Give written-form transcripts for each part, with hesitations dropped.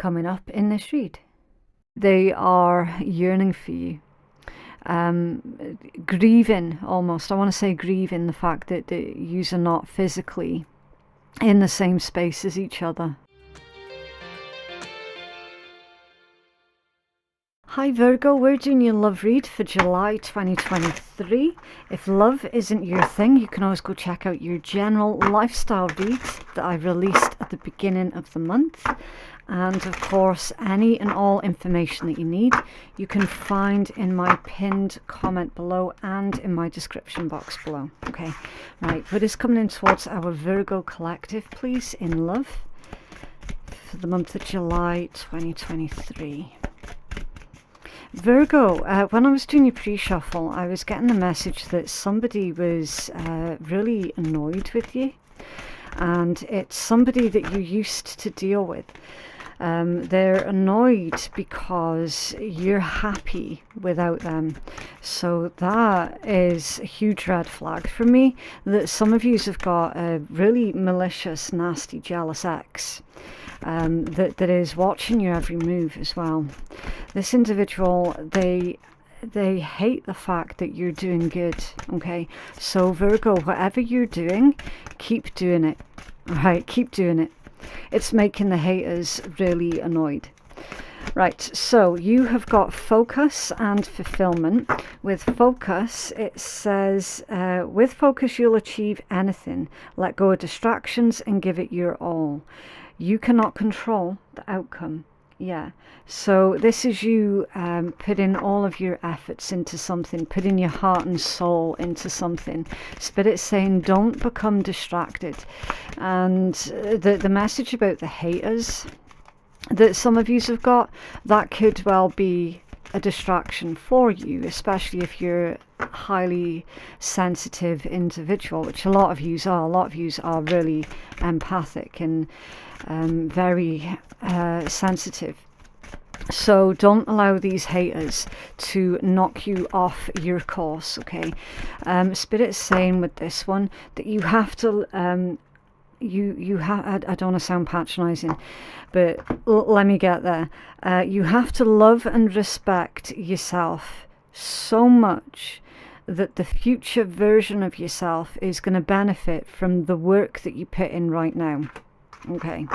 coming up in this read. They are yearning for you. Grieving almost. I want to say grieving the fact that you are not physically in the same space as each other. Hi Virgo, we're doing your love read for July 2023. If love isn't your thing, you can always go check out your general lifestyle read that I released at the beginning of the month. And of course, any and all information that you need, you can find in my pinned comment below and in my description box below. Okay, right, what is coming in towards our Virgo collective, please, in love for the month of July 2023. Virgo, when I was doing your pre-shuffle, I was getting the message that somebody was really annoyed with you, and it's somebody that you used to deal with. They're annoyed because you're happy without them. So that is a huge red flag for me, that some of you have got a really malicious, nasty, jealous ex that is watching your every move as well. This individual, they hate the fact that you're doing good. Okay, so Virgo, whatever you're doing, keep doing it. All right, keep doing it. It's making the haters really annoyed. Right, so you have got focus and fulfillment. With focus, it says, with focus you'll achieve anything. Let go of distractions and give it your all. You cannot control the outcome. Yeah, so this is you putting all of your efforts into something, putting your heart and soul into something. Spirit's saying don't become distracted. And the message about the haters that some of you have got, that could well be a distraction for you, especially if you're a highly sensitive individual, which a lot of you are. A lot of you are really empathic and very sensitive. So don't allow these haters to knock you off your course. Okay, Spirit's saying with this one that you have to you have, I don't want to sound patronizing, but let me get there. You have to love and respect yourself so much that the future version of yourself is going to benefit from the work that you put in right now. Okay,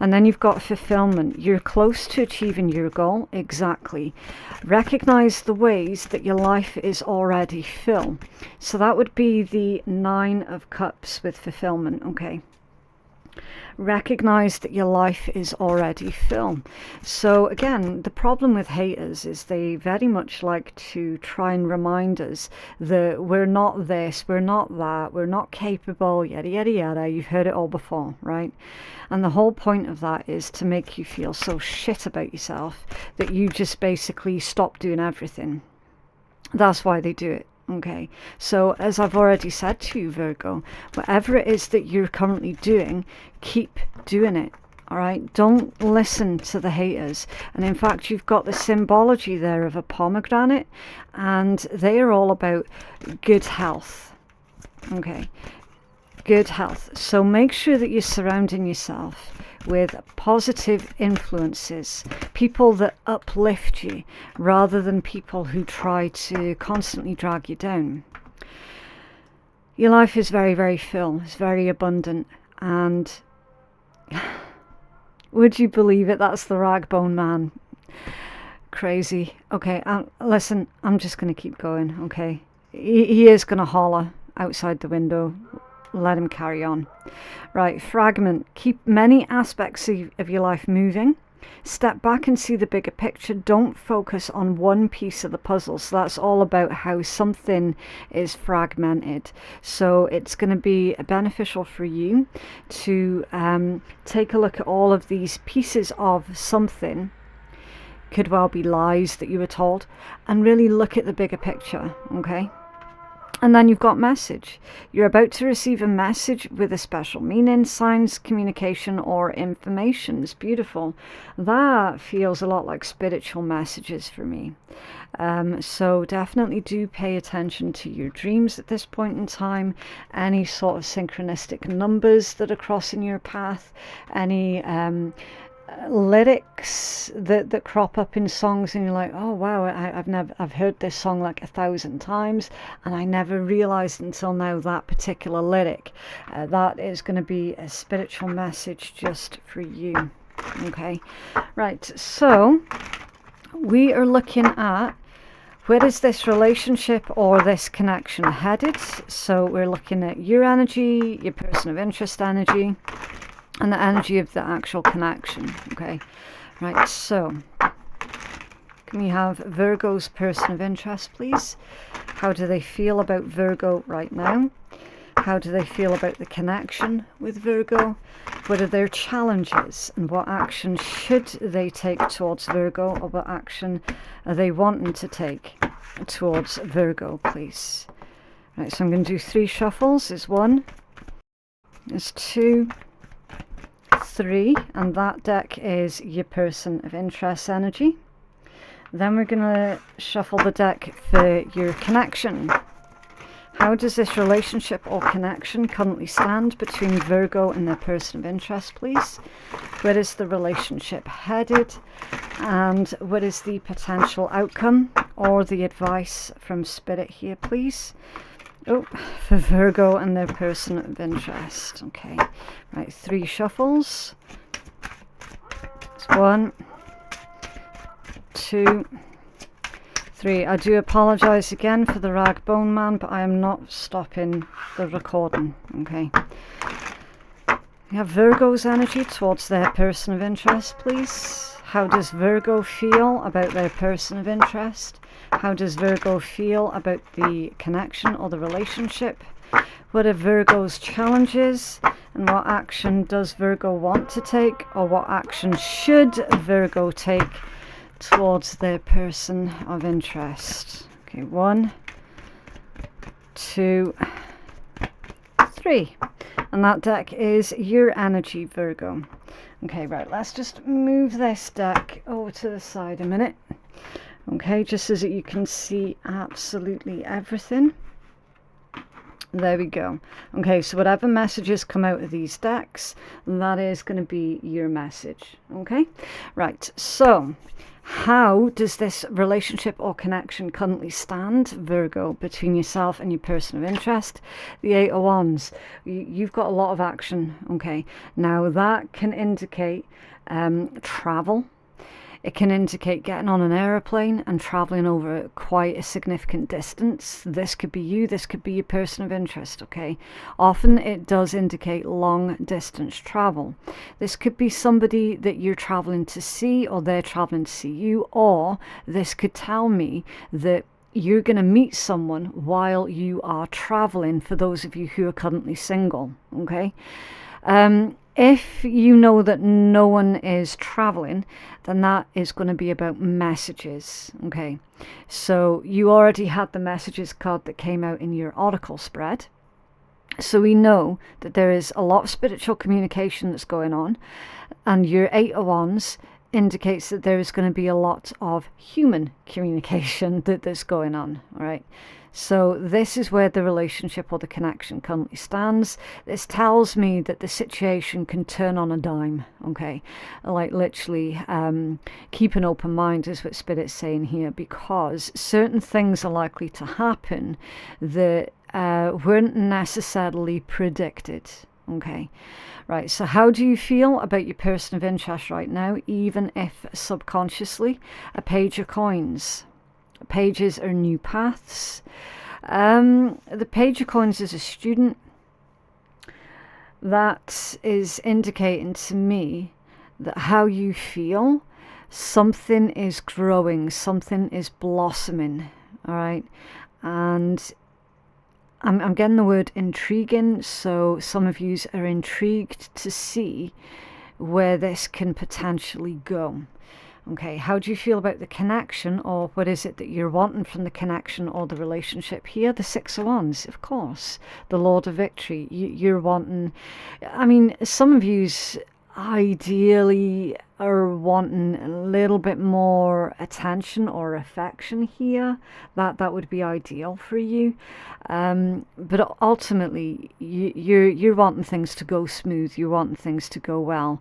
and then you've got fulfillment. You're close to achieving your goal. Exactly. Recognize the ways that your life is already full. So that would be the 9 of Cups with fulfillment. Okay, recognize that your life is already full. So again, the problem with haters is they very much like to try and remind us that we're not this, we're not that, we're not capable, yada yada yada. You've heard it all before, right? And the whole point of that is to make you feel so shit about yourself that you just basically stop doing everything. That's why they do it. Okay, so as I've already said to you, Virgo, whatever it is that you're currently doing, keep doing it. All right, don't listen to the haters. And in fact, you've got the symbology there of a pomegranate, and they are all about good health. Okay, good health. So make sure that you're surrounding yourself with positive influences, people that uplift you rather than people who try to constantly drag you down. Your life is very, very full. It's very abundant. And would you believe it? That's the Ragbone Man. Crazy. Okay, listen, I'm just going to keep going, okay? He is going to holler outside the window. Let him carry on. Right, fragment. Keep many aspects of your life moving. Step back and see the bigger picture. Don't focus on one piece of the puzzle. So that's all about how something is fragmented. So it's going to be beneficial for you to take a look at all of these pieces of something. Could well be lies that you were told, and really look at the bigger picture, okay? And then you've got message. You're about to receive a message with a special meaning, signs, communication, or information. It's beautiful. That feels a lot like spiritual messages for me. So definitely do pay attention to your dreams at this point in time. Any sort of synchronistic numbers that are crossing your path. Any lyrics that crop up in songs, and you're like, oh wow, I've heard this song like 1,000 times, and I never realized until now that particular lyric. That is going to be a spiritual message just for you. Okay, right, so we are looking at, where is this relationship or this connection headed? So we're looking at your energy, your person of interest energy, and the energy of the actual connection. Okay, right, so can we have Virgo's person of interest, please? How do they feel about Virgo right now? How do they feel about the connection with Virgo? What are their challenges, and what action should they take towards Virgo, or what action are they wanting to take towards Virgo, please? Right, so I'm going to do 3 shuffles. There's 1, there's 2, 3, and that deck is your person of interest energy. Then we're going to shuffle the deck for your connection. How does this relationship or connection currently stand between Virgo and their person of interest, please? Where is the relationship headed? And what is the potential outcome or the advice from Spirit here, please? Oh, for Virgo and their person of interest. Okay, right, 3 shuffles. It's 1, 2, 3. I do apologize again for the rag bone man, but I am not stopping the recording. Okay. We have Virgo's energy towards their person of interest, please. How does Virgo feel about their person of interest? How does Virgo feel about the connection or the relationship? What are Virgo's challenges? And what action does Virgo want to take? Or what action should Virgo take towards their person of interest? Okay, 1, 2, 3. And that deck is your energy, Virgo. Okay, right, let's just move this deck over to the side a minute. Okay, just so that you can see absolutely everything. There we go. Okay, so whatever messages come out of these decks, that is going to be your message. Okay, right, so how does this relationship or connection currently stand, Virgo, between yourself and your person of interest? The 8 of Wands. You've got a lot of action. Okay, now that can indicate travel. It can indicate getting on an aeroplane and traveling over quite a significant distance. This could be you, this could be your person of interest, okay? Often it does indicate long distance travel. This could be somebody that you're traveling to see, or they're traveling to see you, or this could tell me that you're going to meet someone while you are traveling, for those of you who are currently single, okay? If you know that no one is traveling, then that is going to be about messages, okay? So you already had the messages card that came out in your oracle spread. So we know that there is a lot of spiritual communication that's going on, and your 8 of Wands indicates that there is going to be a lot of human communication that's going on, all right? So this is where the relationship or the connection currently stands. This tells me that the situation can turn on a dime, okay? Like literally keep an open mind is what Spirit's saying here, because certain things are likely to happen that weren't necessarily predicted, okay? Right, so how do you feel about your person of interest right now, even if subconsciously? A Page of Coins. Pages are new paths. The Page of Coins is a student. That is indicating to me that how you feel, something is growing, something is blossoming, all right? And I'm getting the word intriguing, so some of you are intrigued to see where this can potentially go. Okay, how do you feel about the connection, or what is it that you're wanting from the connection or the relationship here? The 6 of Wands, of course, the Lord of Victory. You're wanting, I mean, some of yous ideally are wanting a little bit more attention or affection here. That would be ideal for you. But ultimately, you're wanting things to go smooth. You're wanting things to go well.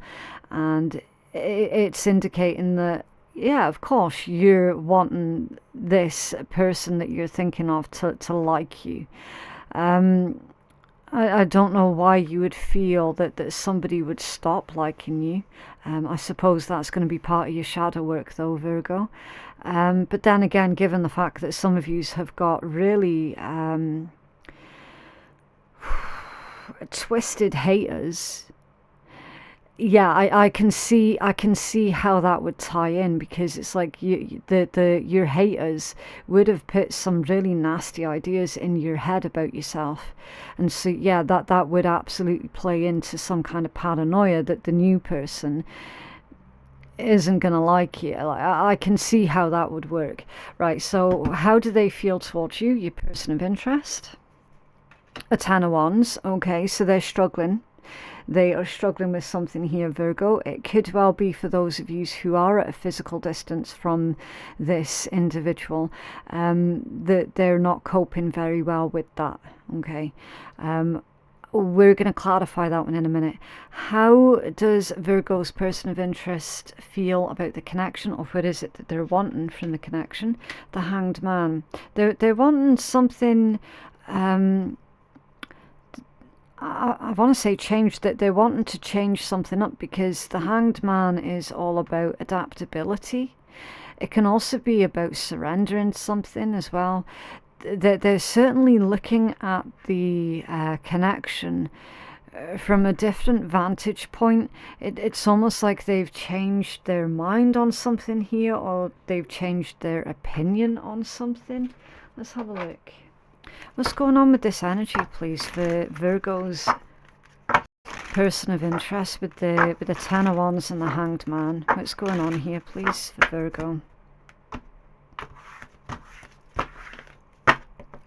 And it's indicating that, yeah, of course, you're wanting this person that you're thinking of to like you. I don't know why you would feel that somebody would stop liking you. I suppose that's going to be part of your shadow work though, Virgo. But then again, given the fact that some of you have got really twisted haters, yeah, I can see how that would tie in, because it's like your haters would have put some really nasty ideas in your head about yourself, and so yeah, that would absolutely play into some kind of paranoia that the new person isn't gonna like you. Like, I can see how that would work, right? So how do they feel towards you, your person of interest? A Ten of Wands. Okay, so they're struggling. They are struggling with something here, Virgo. It could well be for those of you who are at a physical distance from this individual, that they're not coping very well with that. Okay. We're going to clarify that one in a minute. How does Virgo's person of interest feel about the connection, or what is it that they're wanting from the connection? The Hanged Man. They're wanting something. I want to say change, that they're wanting to change something up, because the Hanged Man is all about adaptability. It can also be about surrendering something as well. They're certainly looking at the connection from a different vantage point. It's almost like they've changed their mind on something here, or they've changed their opinion on something. Let's have a look. What's going on with this energy, please, for Virgo's person of interest with the Ten of Wands and the Hanged Man? What's going on here, please, for Virgo?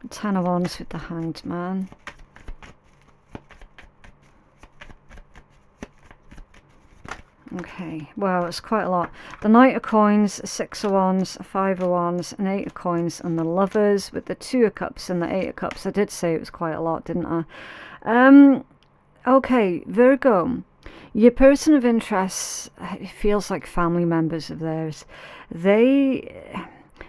Ten of Wands with the Hanged Man. Okay, wow, it's quite a lot. The Knight of Coins, Six of Wands, Five of Wands, and Eight of Coins, and the Lovers with the Two of Cups and the Eight of Cups. I did say it was quite a lot, didn't I? Okay, Virgo, your person of interest, it feels like family members of theirs.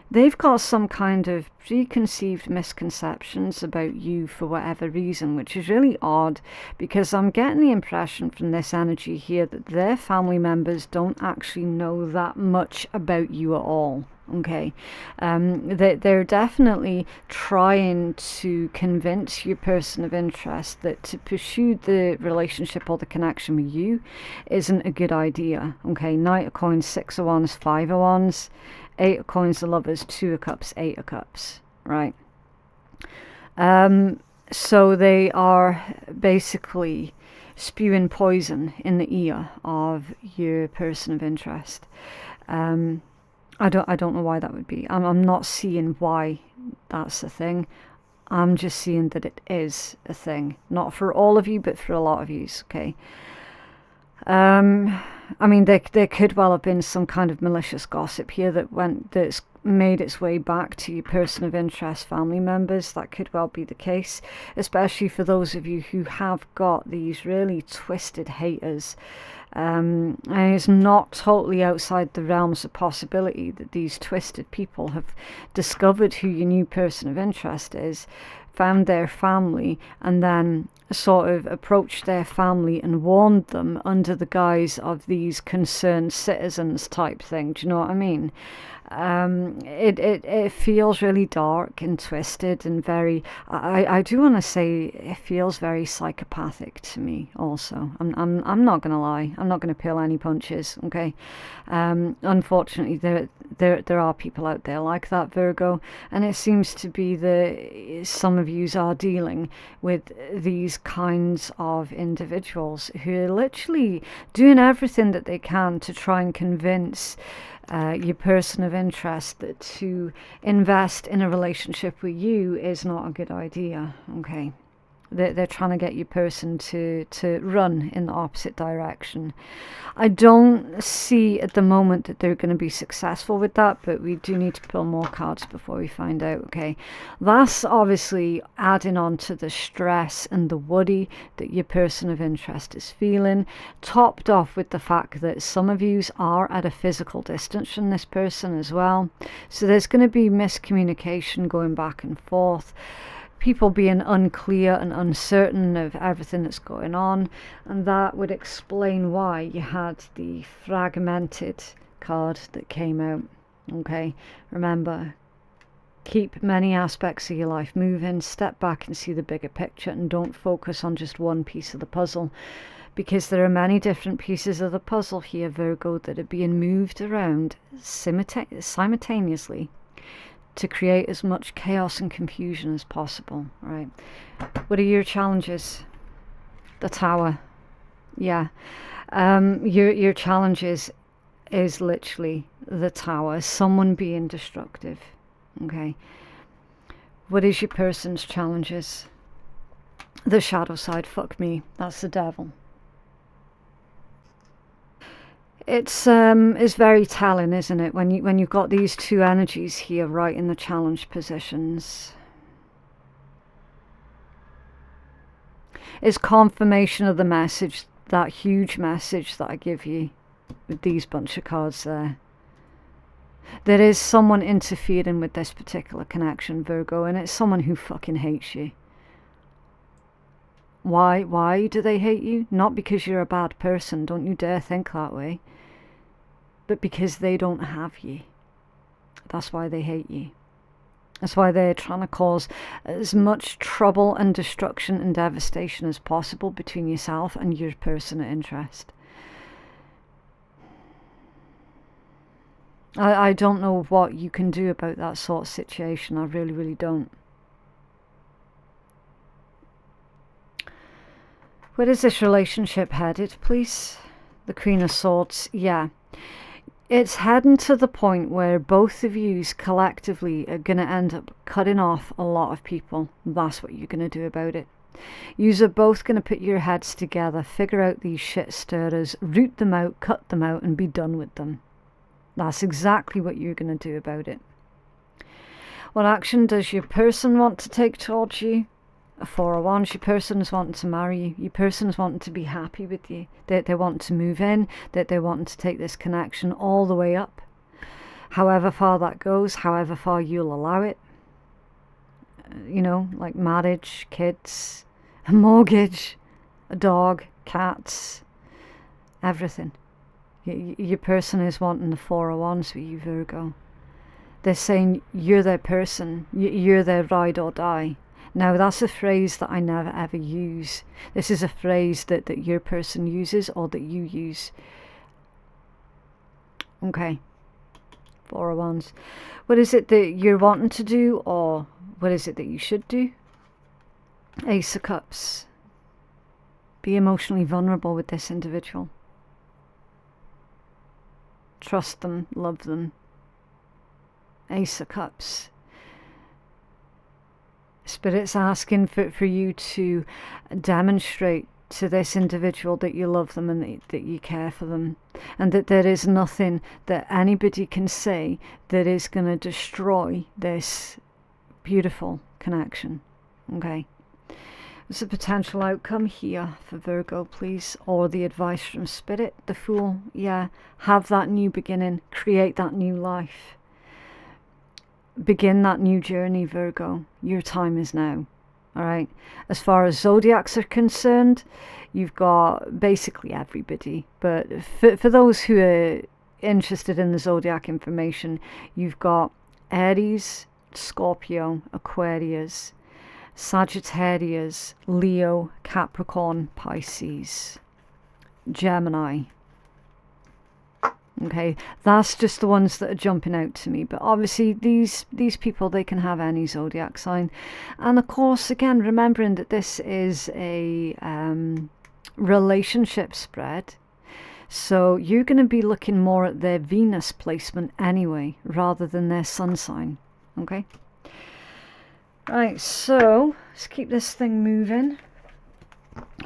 They've got some kind of preconceived misconceptions about you for whatever reason, which is really odd, because I'm getting the impression from this energy here that their family members don't actually know that much about you at all. Okay, they're definitely trying to convince your person of interest that to pursue the relationship or the connection with you isn't a good idea. Okay, Knight of Coins, Six of Wands, Five of Wands, Eight of Coins, the Lovers, Two of Cups, Eight of Cups, right? So they are basically spewing poison in the ear of your person of interest. I don't know why that would be. I'm not seeing why that's a thing. I'm just seeing that it is a thing. Not for all of you, but for a lot of you, okay? I mean, there could well have been some kind of malicious gossip here that's made its way back to your person of interest family members. That could well be the case, especially for those of you who have got these really twisted haters. And it's not totally outside the realms of possibility that these twisted people have discovered who your new person of interest is, found their family, and then sort of approached their family and warned them under the guise of these concerned citizens type thing. Do you know what I mean? It feels really dark and twisted and very, I do want to say it feels very psychopathic to me also. I'm not gonna lie, I'm not gonna pull any punches, okay? Unfortunately there are people out there like that, Virgo, and it seems to be that some of yous are dealing with these kinds of individuals who are literally doing everything that they can to try and convince your person of interest that to invest in a relationship with you is not a good idea. Okay, They're trying to get your person to run in the opposite direction. I don't see at the moment that they're going to be successful with that, but we do need to pull more cards before we find out, okay? That's obviously adding on to the stress and the worry that your person of interest is feeling, topped off with the fact that some of you are at a physical distance from this person as well. So there's going to be miscommunication going back and forth. People being unclear and uncertain of everything that's going on, and that would explain why you had the fragmented card that came out. Okay, remember, keep many aspects of your life moving, step back and see the bigger picture, and don't focus on just one piece of the puzzle, because there are many different pieces of the puzzle here, Virgo, that are being moved around simultaneously to create as much chaos and confusion as possible, right? What are your challenges? The Tower. Yeah. Your challenges is literally the Tower. Someone being destructive. Okay. What is your person's challenges? The shadow side. Fuck me. That's the devil. It's very telling, isn't it, when you've got these two energies here right in the challenge positions. It's confirmation of the message, that huge message that I give you with these bunch of cards there. There is someone interfering with this particular connection, Virgo, and it's someone who fucking hates you. Why do they hate you? Not because you're a bad person, don't you dare think that way. But because they don't have you. That's why they hate you. That's why they're trying to cause as much trouble and destruction and devastation as possible between yourself and your person of interest. I don't know what you can do about that sort of situation. I really, really don't. Where is this relationship headed, please? The Queen of Swords. Yeah. It's heading to the point where both of you collectively are going to end up cutting off a lot of people. That's what you're going to do about it. Yous are both going to put your heads together, figure out these shit stirrers, root them out, cut them out, and be done with them. That's exactly what you're going to do about it. What action does your person want to take towards you? A Four of Wands. Your person is wanting to marry you. Your person is wanting to be happy with you. They want to move in. They're wanting to take this connection all the way up. However far that goes, however far you'll allow it. You know, like marriage, kids, a mortgage, a dog, cats, everything. Your person is wanting the Four of Wands with you, Virgo. They're saying you're their person. You're their ride or die. Now, that's a phrase that I never ever use. This is a phrase that your person uses or that you use. Okay. Four of Wands. What is it that you're wanting to do, or what is it that you should do? Ace of Cups. Be emotionally vulnerable with this individual. Trust them, love them. Ace of Cups. Spirit's asking for you to demonstrate to this individual that you love them and that you care for them, and that there is nothing that anybody can say that is going to destroy this beautiful connection. Okay. There's a potential outcome here for Virgo, please, or the advice from Spirit, the Fool. Yeah, have that new beginning, create that new life. Begin that new journey, Virgo. Your time is now. All right. As far as zodiacs are concerned, you've got basically everybody. But for those who are interested in the zodiac information, you've got Aries, Scorpio, Aquarius, Sagittarius, Leo, Capricorn, Pisces, Gemini. Okay, that's just the ones that are jumping out to me. But obviously these people, they can have any zodiac sign. And of course, again, remembering that this is a relationship spread. So you're going to be looking more at their Venus placement anyway, rather than their sun sign. Okay. Right, so let's keep this thing moving.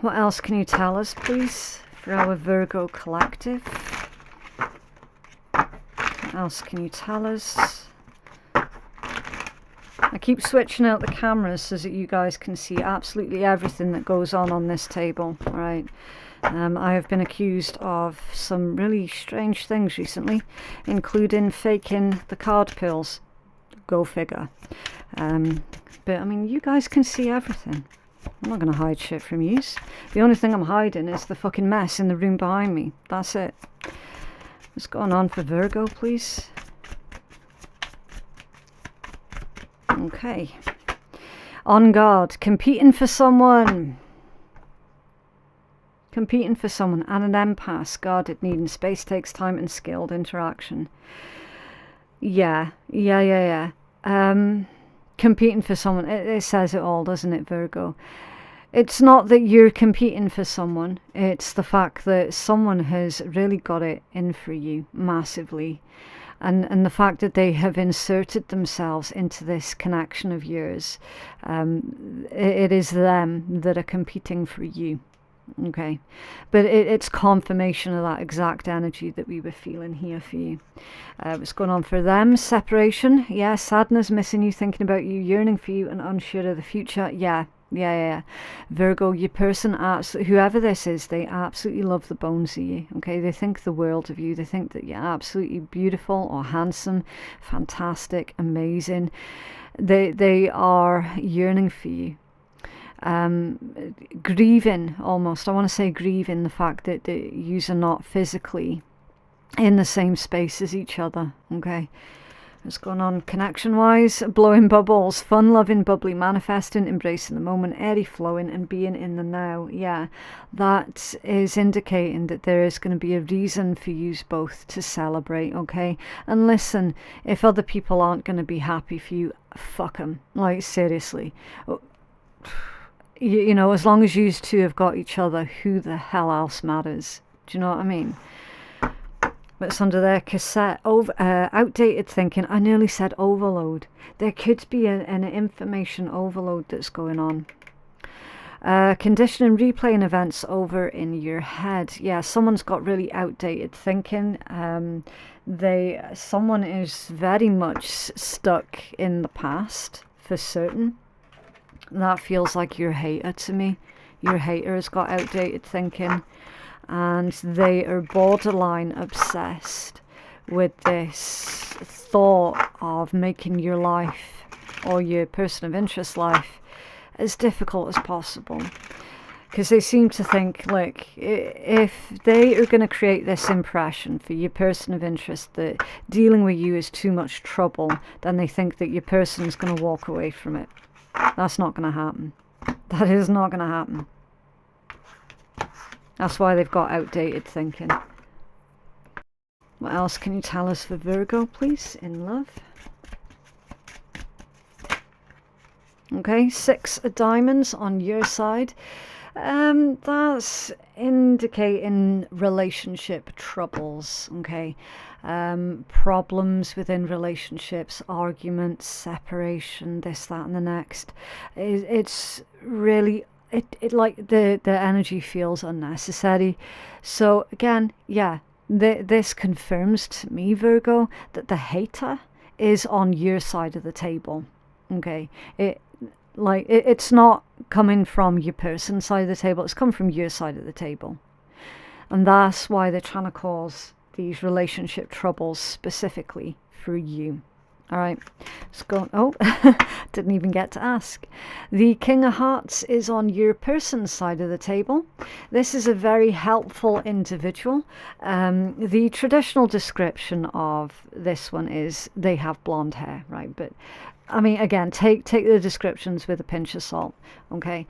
What else can you tell us, please, for our Virgo collective? What else can you tell us? I keep switching out the cameras so that you guys can see absolutely everything that goes on this table, right? I have been accused of some really strange things recently, including faking the card pills. Go figure. But I mean, you guys can see everything. I'm not going to hide shit from you. The only thing I'm hiding is the fucking mess in the room behind me. That's it. What's going on for Virgo, please? Okay. On guard. Competing for someone. Competing for someone. And an empath. Guarded, needing space, takes time and skilled interaction. Yeah. Competing for someone. It says it all, doesn't it, Virgo? It's not that you're competing for someone. It's the fact that someone has really got it in for you massively. And the fact that they have inserted themselves into this connection of yours. It is them that are competing for you. Okay, but it's confirmation of that exact energy that we were feeling here for you. What's going on for them? Separation. Yeah, sadness, missing you, thinking about you, yearning for you and unsure of the future. Yeah. Virgo, your person, whoever this is, they absolutely love the bones of you. Okay, they think the world of you. They think that you're absolutely beautiful or handsome, fantastic, amazing. They are yearning for you. Grieving, almost, I want to say grieving the fact that you are not physically in the same space as each other. Okay, what's going on connection wise? Blowing bubbles, fun loving, bubbly, manifesting, embracing the moment, airy flowing and being in the now. Yeah, that is indicating that there is going to be a reason for you both to celebrate. Okay, and listen, if other people aren't going to be happy for you, fuck them. Like, seriously. You know, as long as you two have got each other, who the hell else matters? Do you know what I mean? But it's under their cassette. Outdated thinking. I nearly said overload. There could be an information overload that's going on. Conditioning, replaying events over in your head. Yeah, someone's got really outdated thinking. Someone is very much stuck in the past, for certain. That feels like your hater to me. Your hater has got outdated thinking, and they are borderline obsessed with this thought of making your life or your person of interest life as difficult as possible. Because they seem to think, like, if they are going to create this impression for your person of interest that dealing with you is too much trouble, then they think that your person is going to walk away from it. That's not going to happen. That is not going to happen. That's why they've got outdated thinking. What else can you tell us for Virgo, please, in love? Okay, 6 of diamonds on your side. That's indicating relationship troubles, okay? Problems within relationships, arguments, separation, this, that, and the next. It's really, it like the energy feels unnecessary. So again, yeah, this confirms to me, Virgo, that the hater is on your side of the table, okay? It's not coming from your person's side of the table, it's come from your side of the table. And that's why they're trying to cause these relationship troubles specifically for you. All right, let's go. Oh, didn't even get to ask. The King of Hearts is on your person's side of the table. This is a very helpful individual. The traditional description of this one is they have blonde hair, right? But I mean, again, take the descriptions with a pinch of salt, okay?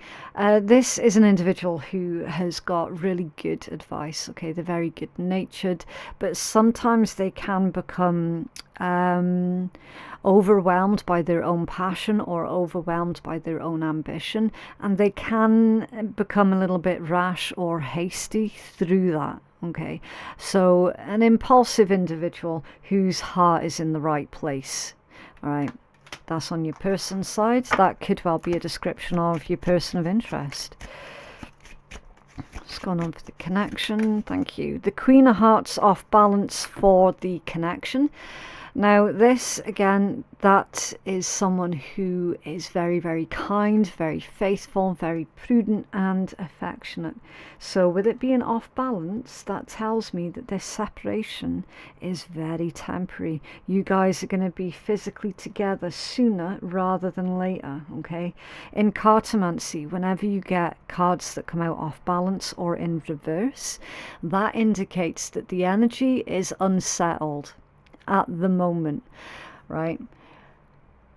This is an individual who has got really good advice, okay? They're very good-natured, but sometimes they can become overwhelmed by their own passion or overwhelmed by their own ambition, and they can become a little bit rash or hasty through that. Okay, so an impulsive individual whose heart is in the right place. All right. That's on your person side. That could well be a description of your person of interest. Just going on for the connection. Thank you. The Queen of Hearts off balance for the connection. Now this, again, that is someone who is very, very kind, very faithful, very prudent and affectionate. So with it being off balance, that tells me that this separation is very temporary. You guys are going to be physically together sooner rather than later, okay? In cartomancy, whenever you get cards that come out off balance or in reverse, that indicates that the energy is unsettled at the moment, right?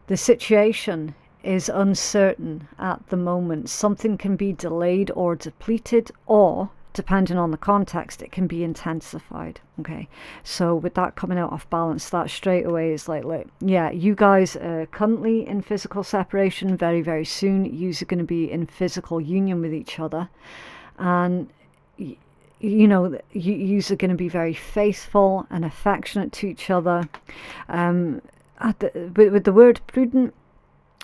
The situation is uncertain at the moment. Something can be delayed or depleted, or depending on the context, it can be intensified, okay? So with that coming out off balance, that straight away is like yeah, you guys are currently in physical separation. Very, very soon you are going to be in physical union with each other, and you know, you are going to be very faithful and affectionate to each other. With the word prudent,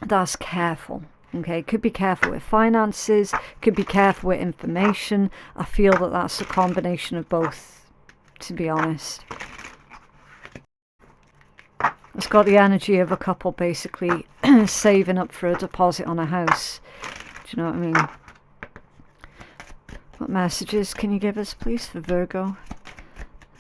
that's careful, okay? Could be careful with finances, could be careful with information. I feel that that's a combination of both, to be honest. It's got the energy of a couple basically saving up for a deposit on a house. Do you know what I mean? What messages can you give us, please, for Virgo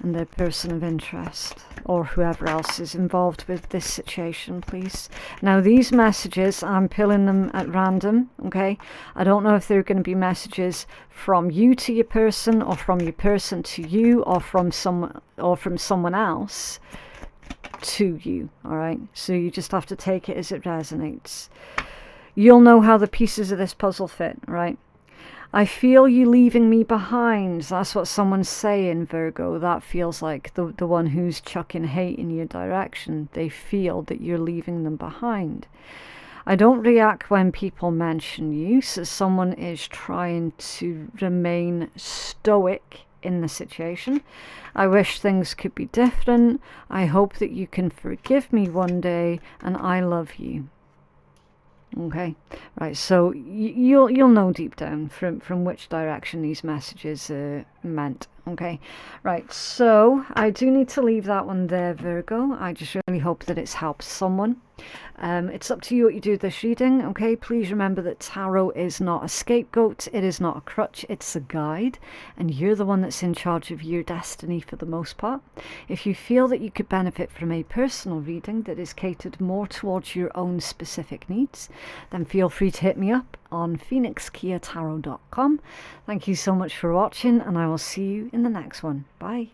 and their person of interest, or whoever else is involved with this situation, please? Now, these messages, I'm pulling them at random, okay? I don't know if they're going to be messages from you to your person, or from your person to you, or from someone else to you, all right? So you just have to take it as it resonates. You'll know how the pieces of this puzzle fit, right? I feel you leaving me behind. That's what someone's saying, Virgo. That feels like the one who's chucking hate in your direction. They feel that you're leaving them behind. I don't react when people mention you, so someone is trying to remain stoic in the situation. I wish things could be different. I hope that you can forgive me one day, and I love you. Okay, right, so you'll know deep down from which direction these messages are meant. Okay, right, so I do need to leave that one there, Virgo. I just really hope that it's helped someone. It's up to you what you do with this reading, okay? Please remember that tarot is not a scapegoat, it is not a crutch, it's a guide, and you're the one that's in charge of your destiny for the most part. If you feel that you could benefit from a personal reading that is catered more towards your own specific needs, then feel free to hit me up on phoenixkeiatarot.com. Thank you so much for watching, and I will see you in the next one. Bye.